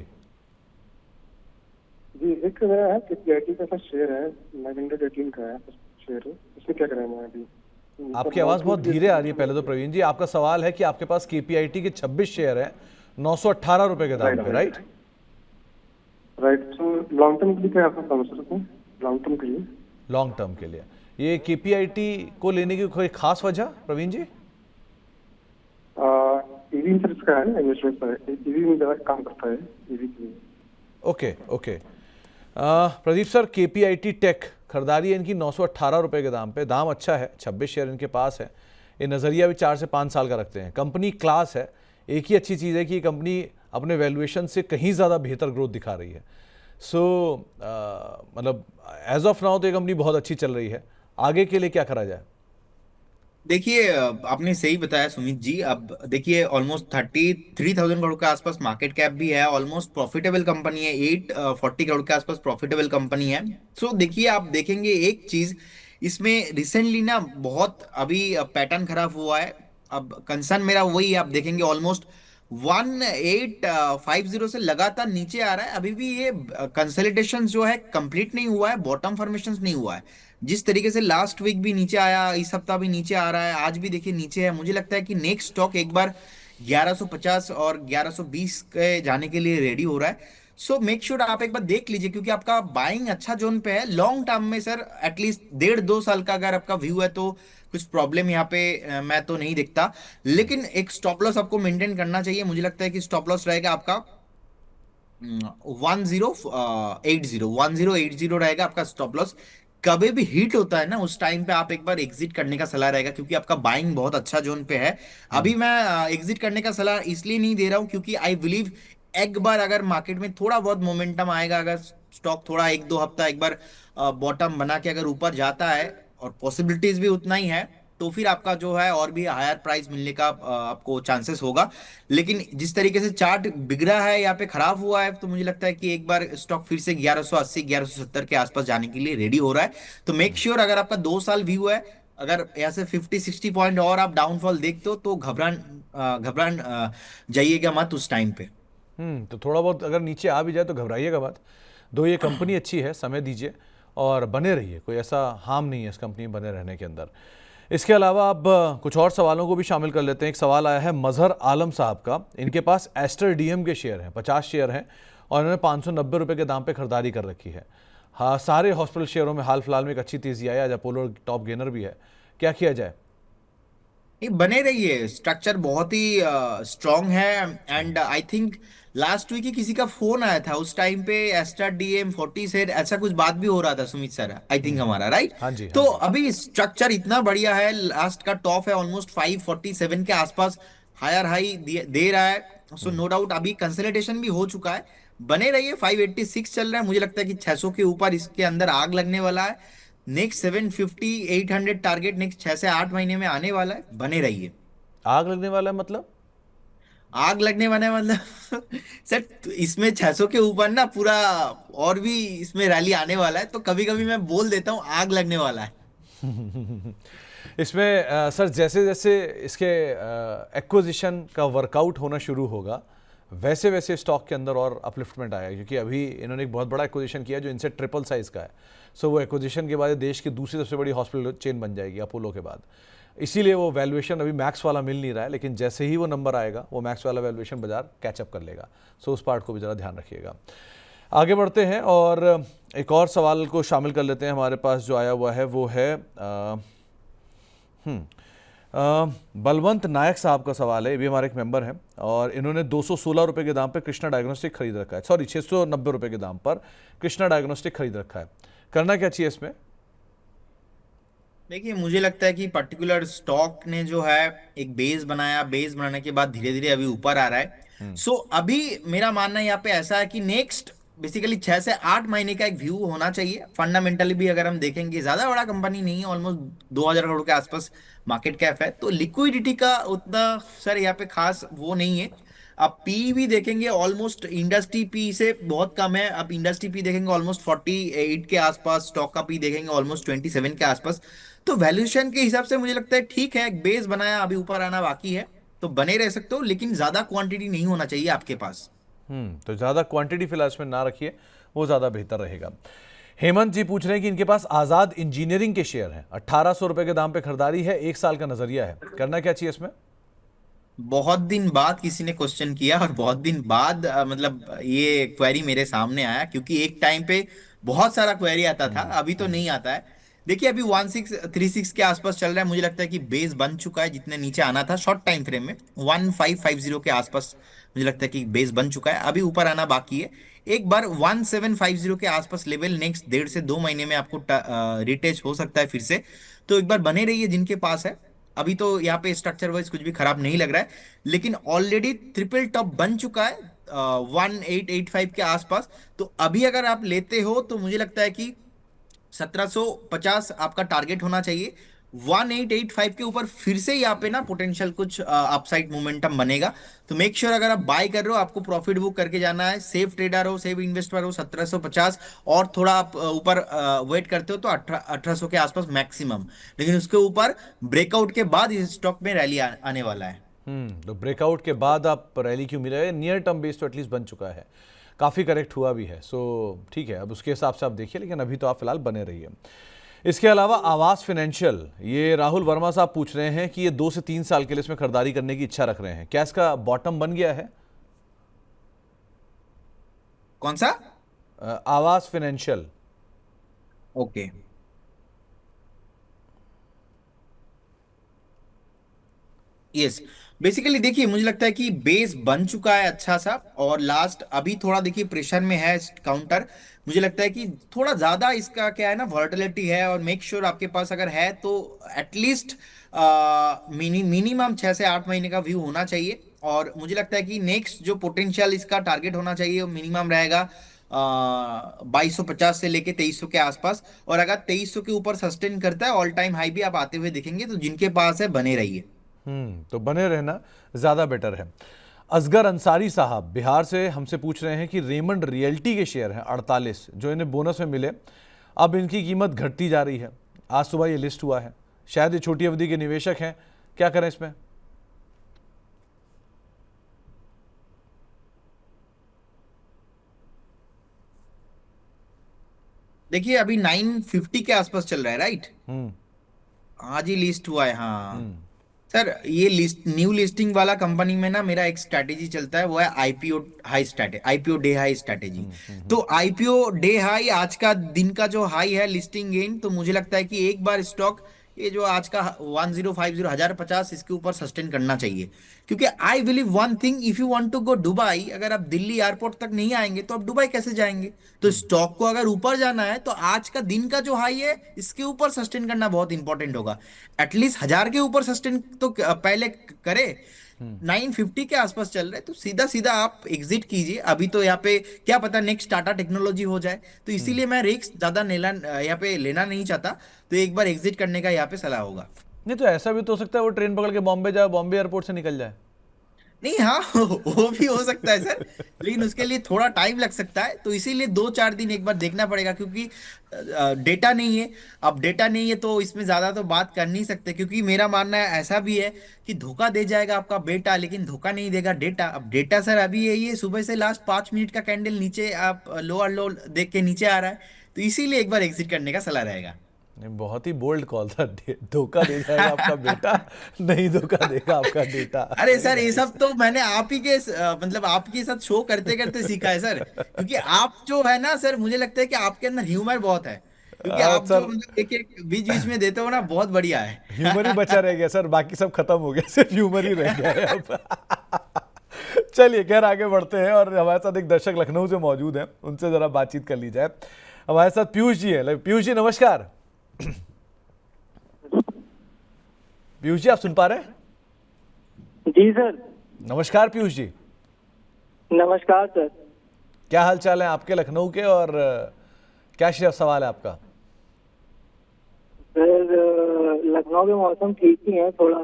जी, एक मेरा है कि पीआईटी का शेयर है, 918 का है शेयर, इसमें क्या करें मैं अभी? आपकी आवाज़ बहुत धीरे आ रही है। पहले तो प्रवीण जी, आपका सवाल है कि आपके पास केपीआईटी के 26 शेयर हैं 918 रुपए के दाम पे, राइट? राइट। तो लॉन्ग टर्म के लिए क्या कर सकता हूँ सर इसमें? लॉन्ग टर्म के लिए लॉन्ग टर्म के लिए ये केपीआईटी को लेने की कोई खास वजह प्रवीण जी? ईवी इंश्योरेंस का है ना, इन्वेस्टमेंट पर ईवी में ज़्यादा काम करता है, ईवी के लिए। Okay okay. Pradeep sir, KPIT tech खरीदारी है इनकी 918 रुपए के दाम पे। दाम अच्छा है, 26 शेयर इनके पास है। ये नज़रिया भी 4 से 5 साल का रखते हैं। कंपनी क्लास है। एक ही अच्छी चीज़ है कि ये कंपनी अपने वैल्यूएशन से कहीं ज़्यादा बेहतर ग्रोथ दिखा रही है। सो मतलब एज ऑफ नाउ तो ये कंपनी बहुत अच्छी चल रही है। आगे के लिए क्या करा जाए? देखिए, आपने सही बताया सुमित जी। अब देखिए, ऑलमोस्ट 33,000 करोड़ के आसपास मार्केट कैप भी है, ऑलमोस्ट प्रॉफिटेबल कंपनी है, 840 करोड़ के आसपास प्रॉफिटेबल कंपनी है। सो देखिए, आप देखेंगे एक चीज इसमें रिसेंटली ना बहुत अभी पैटर्न खराब हुआ है। अब कंसर्न मेरा वही है, आप देखेंगे ऑलमोस्ट 1850 से लगातार नीचे आ रहा है। अभी भी ये कंसोलिडेशन जो है कंप्लीट नहीं हुआ है, बॉटम फॉर्मेशन नहीं हुआ है। जिस तरीके से लास्ट वीक भी नीचे आया, इस हफ्ता भी नीचे आ रहा है, आज भी देखिए नीचे है। मुझे लगता है कि नेक्स्ट स्टॉक एक बार 1150 और 1120 के जाने के लिए रेडी हो रहा है। सो मेक श्योर आप एक बार देख लीजिए, क्योंकि आपका बाइंग अच्छा जोन पे है। लॉन्ग टर्म में सर एटलीस्ट 1.5 2 साल का अगर आपका व्यू है तो कुछ प्रॉब्लम यहाँ पे मैं तो नहीं दिखता। लेकिन एक स्टॉप लॉस आपको मेंटेन करना चाहिए। मुझे लगता है कि स्टॉप लॉस रहेगा आपका 1080 रहेगा आपका स्टॉप लॉस। कभी भी हिट होता है ना, उस टाइम पे आप एक बार एग्जिट करने का सलाह रहेगा, क्योंकि आपका बाइंग बहुत अच्छा जोन पे है। अभी मैं एग्जिट करने का सलाह इसलिए नहीं दे रहा हूं, क्योंकि आई बिलीव एक बार अगर मार्केट में थोड़ा बहुत मोमेंटम आएगा, अगर स्टॉक थोड़ा 1 2 हफ्ता एक बार बॉटम बना के अगर ऊपर जाता है, और पॉसिबिलिटीज भी उतना ही है, तो फिर आपका जो है और भी हायर प्राइस मिलने का आपको चांसेस होगा। लेकिन जिस तरीके से चार्ट बिगड़ा है यहाँ पे, खराब हुआ है, तो मुझे लगता है कि एक बार स्टॉक फिर से 1180 1170 के आसपास जाने के लिए रेडी हो रहा है। तो मेक श्योर अगर आपका 2 साल व्यू है, अगर यहाँ से 50-60 पॉइंट और आप डाउनफॉल देखते हो तो घबरान जाइएगा मत उस टाइम पे। तो थोड़ा बहुत अगर नीचे आ भी जाए तो घबराइएगा मत। दो, ये कंपनी अच्छी है, समय दीजिए और बने रहिए, कोई ऐसा हार्म नहीं है इस कंपनी में बने रहने के अंदर। इसके अलावा अब कुछ और सवालों को भी शामिल कर लेते हैं। एक सवाल आया है मजहर आलम साहब का। इनके पास एस्टर डीएम के शेयर हैं, 50 शेयर हैं और इन्होंने 590 रुपये के दाम पे खरीदारी कर रखी है। हाँ, सारे हॉस्पिटल शेयरों में हाल फिलहाल में एक अच्छी तेजी आई है, आज अपोलो टॉप गेनर भी है। क्या किया जाए? ये बने रहिए, स्ट्रक्चर बहुत ही स्ट्रांग है। And I think last week ही किसी का फोन आया था, उस टाइम पे एस्टर डीएम 40 से ऐसा कुछ बात भी हो रहा था, सुमित सर आई थिंक हमारा, राइट? हाँ जी, हाँ तो जी। अभी स्ट्रक्चर इतना बढ़िया है, लास्ट का टॉप है ऑलमोस्ट 547 के आसपास, हायर हाई दे रहा है। सो नो डाउट अभी कंसोलिडेशन भी हो चुका है। बने रहिए, 586 चल रहा है, मुझे लगता है कि 600 के ऊपर इसके अंदर आग लगने वाला है। नेक्स्ट 750 800 टारगेट नेक्स्ट 6 से 8 महीने में आने वाला है, बने रहिए। आग लगने वाला है मतलब? आग लगने वाला है मतलब सर, तो इसमें 600 के ऊपर ना पूरा और भी इसमें रैली आने वाला है, तो कभी कभी मैं बोल देता हूँ आग लगने वाला है। इसमें सर जैसे जैसे इसके एक्विजिशन का वर्कआउट होना शुरू होगा, वैसे वैसे स्टॉक के अंदर और अपलिफ्टमेंट आएगा, क्योंकि अभी इन्होंने एक बहुत बड़ा एक्विजिशन किया जो इनसे ट्रिपल साइज का है। सो वो एक्विजिशन के बाद ये देश की दूसरी सबसे बड़ी हॉस्पिटल चेन बन जाएगी अपोलो के बाद। इसीलिए वो वैल्यूएशन अभी मैक्स वाला मिल नहीं रहा है, लेकिन जैसे ही वो नंबर आएगा वो मैक्स वाला वैल्यूएशन बाजार कैचअप कर लेगा। सो उस पार्ट को भी ज़रा ध्यान रखिएगा। आगे बढ़ते हैं और एक और सवाल को शामिल कर लेते हैं। हमारे पास जो आया हुआ है वो है बलवंत नायक साहब का सवाल है। ये भी हमारे एक मेंबर हैं और इन्होंने 216 रुपये के दाम पर कृष्णा डायग्नोस्टिक खरीद रखा है, सॉरी 690 रुपये के दाम पर कृष्णा डायग्नोस्टिक खरीद रखा है। करना क्या चाहिए इसमें? देखिए, मुझे लगता है कि पर्टिकुलर स्टॉक ने जो है एक बेस बनाया, बेस बनाने के बाद धीरे धीरे अभी ऊपर आ रहा है। सो अभी मेरा मानना यहाँ पे ऐसा है कि नेक्स्ट बेसिकली 6 से 8 महीने का एक व्यू होना चाहिए। फंडामेंटली भी अगर हम देखेंगे, ज्यादा बड़ा कंपनी नहीं है, ऑलमोस्ट 2000 करोड़ के आसपास मार्केट कैप है, तो लिक्विडिटी का उतना सर यहाँ पे खास वो नहीं है। आप पी भी देखेंगे ऑलमोस्ट इंडस्ट्री पी से बहुत कम है। आप इंडस्ट्री पी देखेंगे ऑलमोस्ट 48 के आसपास, स्टॉक का पी देखेंगे ऑलमोस्ट 27 के आसपास। तो वैल्यूएशन के हिसाब से मुझे लगता है ठीक है, एक बेस बनाया, अभी ऊपर आना बाकी है, तो बने रह सकते हो, लेकिन ज्यादा क्वांटिटी नहीं होना चाहिए आपके पास। तो ज़्यादा क्वांटिटी फिलहाल इसमें ना रखिए, वो ज़्यादा बेहतर रहेगा। हेमंत जी पूछ रहे हैं कि इनके पास आज़ाद इंजीनियरिंग के शेयर हैं, 1800 रुपये के दाम पे खरीदारी है, 1 साल का नजरिया है। करना क्या चाहिए इसमें? बहुत दिन बाद किसी ने क्वेश्चन किया और बहुत दिन बाद मतलब ये क्वेरी मेरे सामने आया, क्योंकि एक टाइम पे बहुत सारा क्वेरी आता था, अभी तो नहीं आता है। देखिए, अभी 1636 के आसपास चल रहा है, मुझे लगता है कि बेस बन चुका है। जितने नीचे आना था शॉर्ट टाइम फ्रेम में 1550 के आसपास, मुझे लगता है कि बेस बन चुका है, अभी ऊपर आना बाकी है। एक बार 1750 के आसपास लेवल नेक्स्ट 1.5 से 2 महीने में आपको रिटेच हो सकता है फिर से। तो एक बार बने रहिए जिनके पास है। अभी तो यहाँ पे स्ट्रक्चर वाइज कुछ भी खराब नहीं लग रहा है, लेकिन ऑलरेडी ट्रिपल टॉप बन चुका है 1885 के आसपास। तो अभी अगर आप लेते हो तो मुझे लगता है कि 1750 आपका टारगेट होना चाहिए। 1885 के ऊपर फिर से यहाँ पे ना पोटेंशियल कुछ अपसाइड मोमेंटम बनेगा। तो मेक श्योर अगर आप बाय कर रहे हो, आपको प्रॉफिट बुक करके जाना है। सेफ ट्रेडर हो, सेफ इन्वेस्टर हो, 1750 और थोड़ा आप ऊपर वेट करते हो तो 1800 के आसपास मैक्सिमम। लेकिन उसके ऊपर ब्रेकआउट के बाद इस स्टॉक में रैली आने वाला है। तो ब्रेकआउट के बाद आप रैली क्यों मिल रहे हैं? नियर टर्म बेस तो एटलीस्ट बन चुका है, काफ़ी करेक्ट हुआ भी है। सो ठीक है, अब उसके हिसाब से आप देखिए, लेकिन अभी तो आप फिलहाल बने रहिए। इसके अलावा आवास फाइनेंशियल, ये राहुल वर्मा साहब पूछ रहे हैं कि ये 2 से 3 साल के लिए इसमें खरीदारी करने की इच्छा रख रहे हैं, क्या इसका बॉटम बन गया है? कौन सा? आवास फाइनेंशियल। Okay, yes. बेसिकली देखिए, मुझे लगता है कि बेस बन चुका है अच्छा सा, और लास्ट अभी थोड़ा देखिए प्रेशर में है काउंटर। मुझे लगता है कि थोड़ा ज्यादा इसका क्या है ना, वॉलेटिलिटी है, और मेक श्योर आपके पास अगर है तो एटलीस्ट मिनिमम 6 से 8 महीने का व्यू होना चाहिए। और मुझे लगता है कि नेक्स्ट जो पोटेंशियल इसका टारगेट होना चाहिए वो मिनिमम रहेगा 2250 से लेके 2300 के आसपास, और अगर 2300 के ऊपर सस्टेन करता है ऑल टाइम हाई भी आप आते हुए दिखेंगे, तो जिनके पास है बने रहिए। तो बने रहना ज़्यादा बेटर है। असगर अंसारी साहब बिहार से हमसे पूछ रहे हैं कि रेमंड रियल्टी के शेयर हैं 48 जो इन्हें बोनस में मिले, अब इनकी कीमत घटती जा रही है। आज सुबह ये लिस्ट हुआ है, शायद ये छोटी अवधि के निवेशक हैं, क्या करें इसमें? देखिए अभी 950 के आसपास चल रहा है, राइट? हम्म आज ही लिस्ट हुआ है, हाँ। सर ये लिस्ट न्यू लिस्टिंग वाला कंपनी में ना मेरा एक स्ट्रैटेजी चलता है, वो है IPO high strategy, IPO day high strategy. तो आईपीओ डे हाई, आज का दिन का जो हाई है लिस्टिंग गेन, तो मुझे लगता है कि एक बार स्टॉक ये जो आज का 1050 1050 इसके ऊपर सस्टेन करना चाहिए। क्योंकि I believe one thing, if you want to go Dubai, अगर आप दिल्ली एयरपोर्ट तक नहीं आएंगे तो आप दुबई कैसे जाएंगे? तो स्टॉक को अगर ऊपर जाना है तो आज का दिन का जो हाई है इसके ऊपर सस्टेन करना बहुत इंपॉर्टेंट होगा। एटलीस्ट 1000 के ऊपर सस्टेन तो पहले करे। 950 के आसपास चल रहे, तो सीधा सीधा आप एग्जिट कीजिए। अभी तो यहाँ पे क्या पता नेक्स्ट टाटा टेक्नोलॉजी हो जाए, तो इसीलिए मैं रिस्क ज्यादा यहाँ पे लेना नहीं चाहता। तो एक बार एग्जिट करने का यहाँ पे सलाह होगा। नहीं तो ऐसा भी तो हो सकता है वो ट्रेन पकड़ के बॉम्बे जाए, बॉम्बे एयरपोर्ट से निकल जाए। नहीं, हाँ वो भी हो सकता है सर, लेकिन उसके लिए थोड़ा टाइम लग सकता है, तो इसीलिए 2-4 दिन एक बार देखना पड़ेगा, क्योंकि डेटा नहीं है। अब डेटा नहीं है तो इसमें ज्यादा तो बात कर नहीं सकते, क्योंकि मेरा मानना है ऐसा भी है कि धोखा दे जाएगा आपका बेटा, लेकिन धोखा नहीं देगा डेटा। अब डेटा सर अभी यही है, सुबह से लास्ट 5 मिनट का कैंडल नीचे, आप लोअर लो देख के नीचे आ रहा है, तो इसीलिए एक बार एग्जिट करने का सलाह रहेगा। नहीं, बहुत ही बोल्ड कॉल था। धोखा दे जाएगा आपका बेटा, नहीं धोखा देगा आपका डेटा। अरे सर ये सब तो मैंने आप ही के मतलब आपके साथ शो करते करते सीखा है सर, क्योंकि आप जो है ना सर, मुझे लगता है कि आपके अंदर ह्यूमर बहुत है, क्योंकि आप जो सर मतलब एक एक बीच बीच में देते हो ना, बहुत बढ़िया है। ह्यूमर ही बचा रह गया सर, बाकी सब खत्म हो गया, सिर्फ ह्यूमर ही रह गया है अब। चलिए खैर आगे बढ़ते हैं, और हमारे साथ एक दर्शक लखनऊ से मौजूद हैं, उनसे जरा बातचीत कर ली जाए। हमारे साथ पीयूष जी हैं। पीयूष जी नमस्कार। पीयूष जी आप सुन पा रहे हैं? जी सर। नमस्कार पीयूष जी, नमस्कार सर। क्या हाल चाल है आपके लखनऊ के, और क्या सवाल है आपका? सर लखनऊ के मौसम ठीक ही है, थोड़ा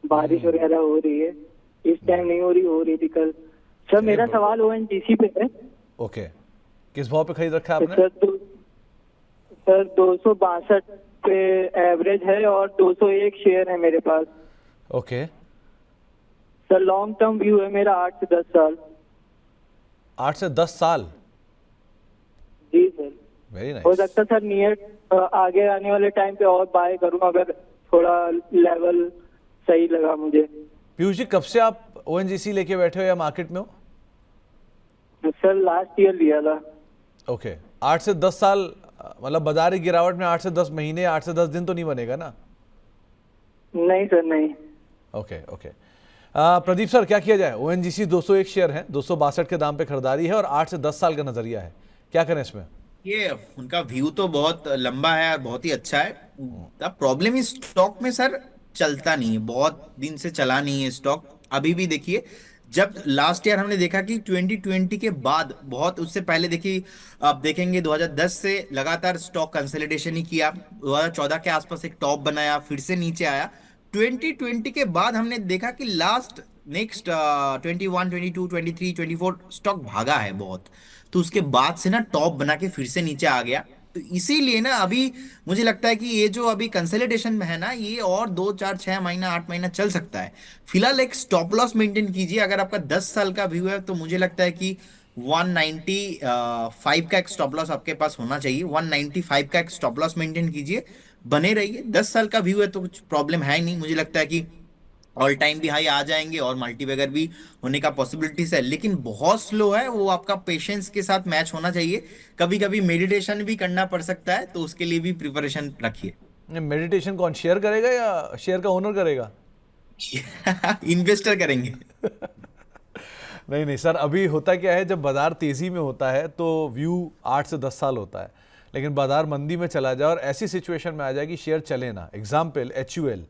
बारिश वगैरह हो रही है, इस टाइम नहीं हो रही थी कल। सर मेरा सवाल ओएनजीसी पे है। ओके, किस भाव पे खरीद रखा है आपने? सर 262 पे एवरेज है और 201 शेयर है मेरे पास। Okay sir long term view है मेरा 8 से 10 साल। 8 से 10 साल? जी सर। वेरी हो नाइस। सकता है सर नियर आगे आने वाले टाइम पे और बाय करूं, अगर थोड़ा लेवल सही लगा मुझे। पीयूष जी कब से आप ओएनजीसी लेके बैठे हो या मार्केट में हो? सर लास्ट ईयर लिया था। ओके 8 से 10 साल, मतलब बाजार की गिरावट में 8 से 10 महीने, 8 से 10 दिन तो नहीं बनेगा ना? नहीं सर नहीं। Okay okay. प्रदीप सर क्या किया जाए? ओएनजीसी 201 शेयर है, 262 के दाम पे खरीदारी है और 8 से 10 साल का नजरिया है, क्या करें इसमें? ये उनका व्यू तो बहुत लंबा है और बहुत ही अच्छा है। द प्रॉब्लम इस स्टॉक में सर, चलता नहीं है, बहुत दिन से चला नहीं है स्टॉक। अभी भी देखिए, जब लास्ट ईयर हमने देखा कि 2020 के बाद, बहुत उससे पहले देखिए, आप देखेंगे 2010 से लगातार स्टॉक कंसोलिडेशन ही किया, 2014 के आसपास एक टॉप बनाया, फिर से नीचे आया। 2020 के बाद हमने देखा कि लास्ट नेक्स्ट 21 22 23 24 स्टॉक भागा है बहुत, तो उसके बाद से ना टॉप बना के फिर से नीचे आ गया। तो इसीलिए ना अभी मुझे लगता है कि ये जो अभी कंसोलिडेशन में है ना, ये और 2 4 6 महीना 8 महीना चल सकता है। फिलहाल एक स्टॉप लॉस मेंटेन कीजिए। अगर आपका 10 साल का व्यू है तो मुझे लगता है कि 195 का एक स्टॉप लॉस आपके पास होना चाहिए। 195 का एक स्टॉप लॉस मेंटेन कीजिए, बने रहिए। 10 साल का व्यू है तो कुछ प्रॉब्लम है ही नहीं। मुझे लगता है कि ऑल टाइम भी हाई आ जाएंगे और मल्टीबैगर भी होने का पॉसिबिलिटीज है, लेकिन बहुत स्लो है वो। आपका पेशेंस के साथ मैच होना चाहिए। कभी कभी मेडिटेशन भी करना पड़ सकता है, तो उसके लिए भी प्रिपरेशन रखिए। मेडिटेशन कौन शेयर करेगा या शेयर का ओनर करेगा? इन्वेस्टर करेंगे। नहीं नहीं सर, अभी होता क्या है, जब बाजार तेजी में होता है तो व्यू 8 से 10 साल होता है, लेकिन बाजार मंदी में चला जाए और ऐसी सिचुएशन में आ जाए कि शेयर चले ना। एग्जाम्पल HUL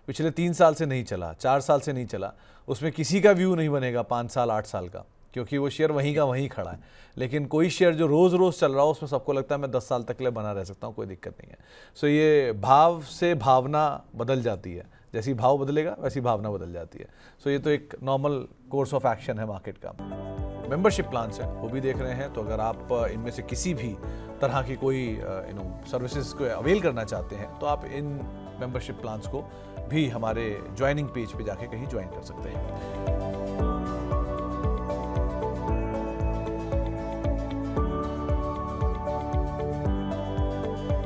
पिछले 3 साल से नहीं चला, 4 साल से नहीं चला, उसमें किसी का व्यू नहीं बनेगा 5 साल 8 साल का। क्योंकि वो शेयर वहीं का वहीं खड़ा है। लेकिन कोई शेयर जो रोज़ रोज़ चल रहा हो उसमें सबको लगता है मैं 10 साल तक के लिए बना रह सकता हूँ, कोई दिक्कत नहीं है। सो ये भाव से भावना बदल जाती है, जैसी भाव बदलेगा वैसी भावना बदल जाती है। सो ये तो एक नॉर्मल कोर्स ऑफ एक्शन है मार्केट का। मेंबरशिप प्लान्स हैं वो भी देख रहे हैं, तो अगर आप इनमें से किसी भी तरह की कोई सर्विसेज को अवेल करना चाहते हैं तो आप इन मेंबरशिप प्लान्स को भी हमारे ज्वाइनिंग पेज पे जाके कहीं ज्वाइन कर सकते हैं।